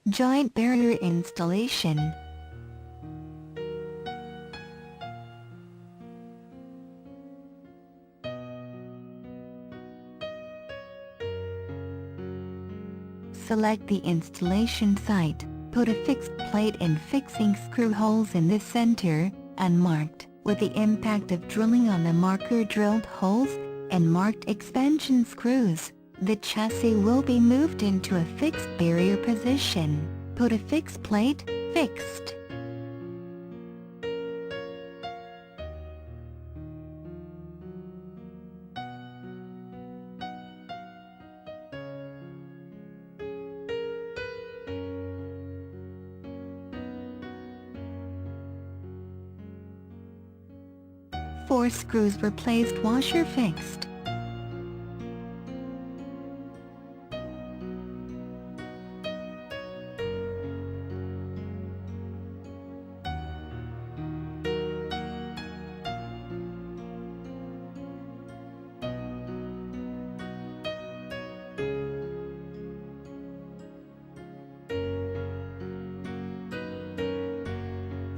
Joint barrier installation. Select the installation site, put a fixed plate and fixing screw holes in the center, unmarked, with the impact of drilling on the marker drilled holes, and marked expansion screws. The chassis will be moved into a fixed barrier position. Put a fixed plate, fixed. Four screws were placed, washer fixed.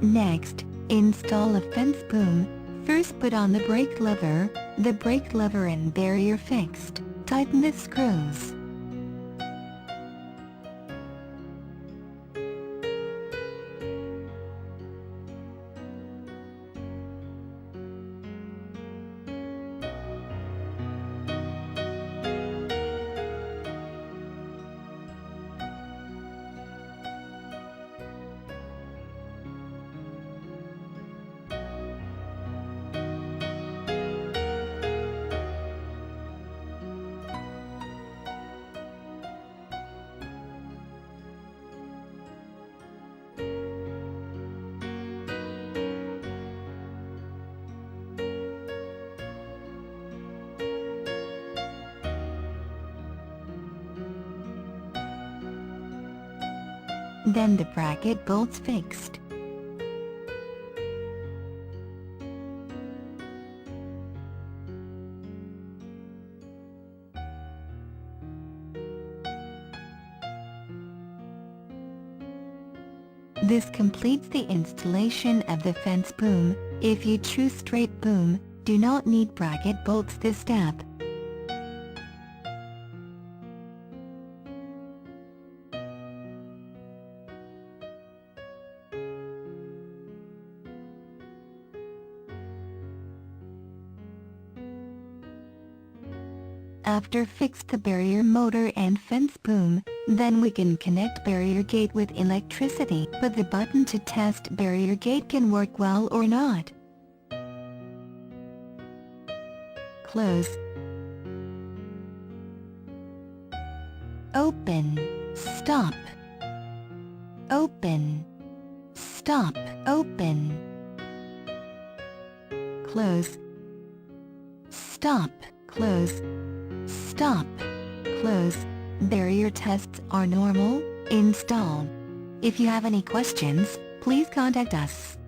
Next, install a fence boom. First put on the brake lever and barrier fixed. Tighten the screws. Then the bracket bolts fixed. This completes the installation of the fence boom. If you choose straight boom, do not need bracket bolts this step. After fix the barrier motor and fence boom, then we can connect barrier gate with electricity. Put the button to test barrier gate can work well or not. Close. Open. Stop. Open. Stop. Open. Close. Stop. Close. Stop. Close. Barrier tests are normal. Install. If you have any questions, please contact us.